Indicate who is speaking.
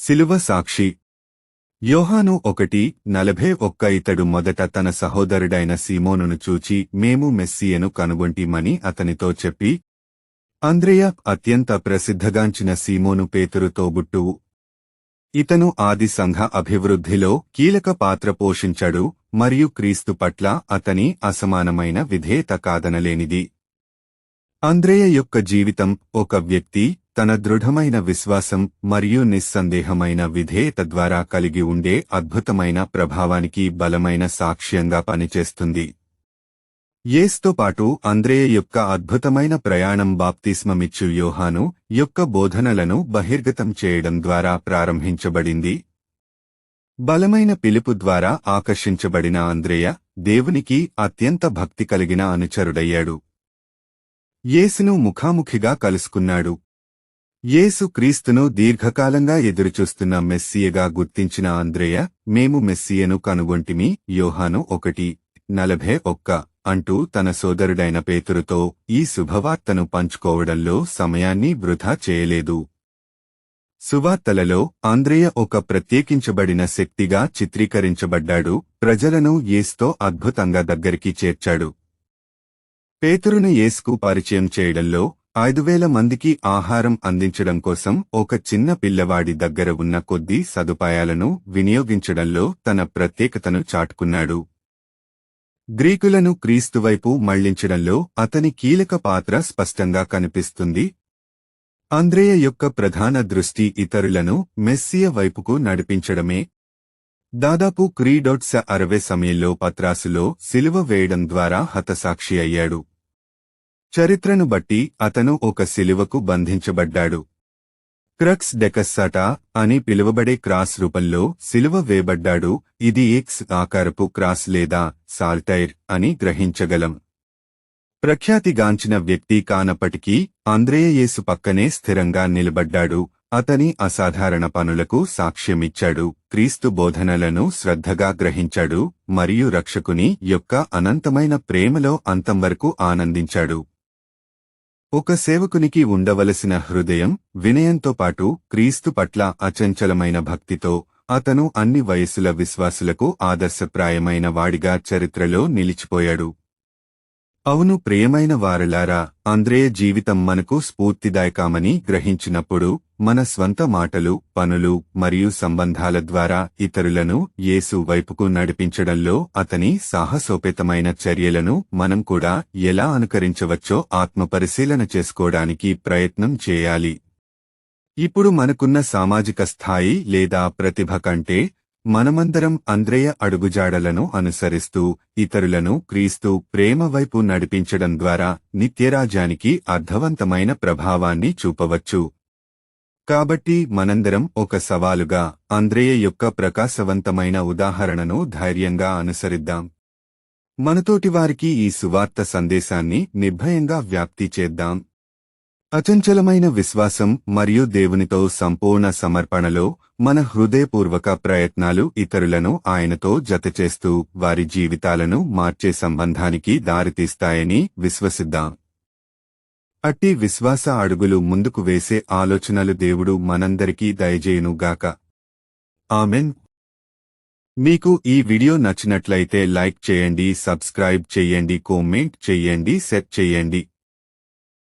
Speaker 1: సిలువ సాక్షి. యోహాను 1:41 ఇతడు మొదట తన సహోదరుడైన సీమోనును చూచి మేము మెస్సీయను కనుగొంటిమని అతనితో చెప్పి, అంద్రెయ అత్యంత ప్రసిద్ధగాంచిన సీమోను పేతురు తోబుట్టువు. ఇతను ఆది సంఘ అభివృద్ధిలో కీలక పాత్ర పోషించాడు మరియు క్రీస్తు పట్ల అతని అసమానమైన విధేయత కాదనలేనిది. అంద్రెయ యొక్క జీవితం ఒక వ్యక్తి తన దృఢమైన విశ్వాసం మరియు నిస్సందేహమైన విధేయత ద్వారా కలిగి ఉండే అద్భుతమైన ప్రభావానికి బలమైన సాక్ష్యంగా పనిచేస్తుంది. యేసుతో పాటు అంద్రెయ యొక్క అద్భుతమైన ప్రయాణం బాప్తిస్మమిచ్చు యోహాను యొక్క బోధనలను బహిర్గతం చేయడం ద్వారా ప్రారంభించబడింది. బలమైన పిలుపు ద్వారా ఆకర్షించబడిన అంద్రెయ దేవునికి అత్యంత భక్తి కలిగిన అనుచరుడయ్యాడు. యేసును ముఖాముఖిగా కలుసుకున్నాడు. యేసు క్రీస్తును దీర్ఘకాలంగా ఎదురుచూస్తున్న మెస్సియగా గుర్తించిన అంద్రెయ మేము మెస్సియను కనుగొంటిమి యోహాను 1:41 అంటూ తన సోదరుడైన పేతురుతో ఈ శుభవార్తను పంచుకోవడంలో సమయాన్ని వృధా చేయలేదు. సువార్తలలో అంద్రెయ ఒక ప్రత్యేకించబడిన శక్తిగా చిత్రీకరించబడ్డాడు. ప్రజలను యేసుతో అద్భుతంగా దగ్గరికి చేర్చాడు. పేతురును యేసుకు పరిచయం చేయడంలో 5,000 మందికి ఆహారం అందించడం కోసం ఒక చిన్న పిల్లవాడి దగ్గర ఉన్న కొద్ది సదుపాయాలను వినియోగించడంలో తన ప్రత్యేకతను చాటుకున్నాడు. గ్రీకులను క్రీస్తువైపు మళ్లించడంలో అతని కీలక పాత్ర స్పష్టంగా కనిపిస్తుంది. అంద్రెయ యొక్క ప్రధాన దృష్టి ఇతరులను మెస్సియ వైపుకు నడిపించడమే. దాదాపు 60 సమయంలో పత్రాసులో సిలువ వేయడం ద్వారా హతసాక్షి అయ్యాడు. చరిత్రను బట్టి అతను ఒక సిలువకు బంధించబడ్డాడు. క్రక్స్ డెకస్సాటా అని పిలువబడే క్రాస్ రూపంలో సిలువ వేయబడ్డాడు. ఇది ఎక్స్ ఆకారపు క్రాస్ లేదా సాల్టైర్ అని గ్రహించగలం. ప్రఖ్యాతిగాంచిన వ్యక్తి కానప్పటికీ అంద్రెయ యేసు పక్కనే స్థిరంగా నిలబడ్డాడు. అతని అసాధారణ పనులకు సాక్ష్యమిచ్చాడు. క్రీస్తు బోధనలను శ్రద్ధగా గ్రహించాడు మరియు రక్షకుని యొక్క అనంతమైన ప్రేమలో అంతం వరకు ఆనందించాడు. ఒక సేవకునికి ఉండవలసిన హృదయం వినయంతో పాటు క్రీస్తు పట్ల అచంచలమైన భక్తితో అతను అన్ని వయస్సుల విశ్వాసులకు ఆదర్శప్రాయమైన వాడిగా చరిత్రలో నిలిచిపోయాడు. అవును ప్రియమైన వారలారా, అంద్రెయ జీవితం మనకు స్ఫూర్తిదాయకమని గ్రహించినప్పుడు మన స్వంత మాటలు, పనులు మరియు సంబంధాల ద్వారా ఇతరులను యేసు వైపుకు నడిపించడంలో అతని సాహసోపేతమైన చర్యలను మనం కూడా ఎలా అనుకరించవచ్చో ఆత్మపరిశీలన చేసుకోవడానికి ప్రయత్నం చేయాలి. ఇప్పుడు మనకున్న సామాజిక స్థాయి లేదా ప్రతిభ కంటే మనమందరం అంద్రెయ అడుగుజాడలను అనుసరిస్తూ ఇతరులను క్రీస్తు ప్రేమ వైపు నడిపించడం ద్వారా నిత్యరాజ్యానికి అర్థవంతమైన ప్రభావాన్ని చూపవచ్చు. కాబట్టి మనందరం ఒక సవాలుగా అంద్రెయ యొక్క ప్రకాశవంతమైన ఉదాహరణను ధైర్యంగా అనుసరిద్దాం. మనతోటివారికి ఈ సువార్త సందేశాన్ని నిర్భయంగా వ్యాప్తి చేద్దాం. అచంచలమైన విశ్వాసం మరియు దేవునితో సంపూర్ణ సమర్పణలో మన హృదయపూర్వక ప్రయత్నాలు ఇతరులను ఆయనతో జతచేస్తూ వారి జీవితాలను మార్చే సంబంధానికి దారితీస్తాయని విశ్వసిద్దాం. అట్టి విశ్వాస అడుగులు ముందుకు వేసే ఆలోచనలు దేవుడు మనందరికీ దయచేయునుగాక. ఆమెన్. మీకు ఈ వీడియో నచ్చినట్లయితే లైక్ చేయండి, సబ్స్క్రైబ్ చేయండి, కామెంట్ చేయండి, షేర్ చేయండి.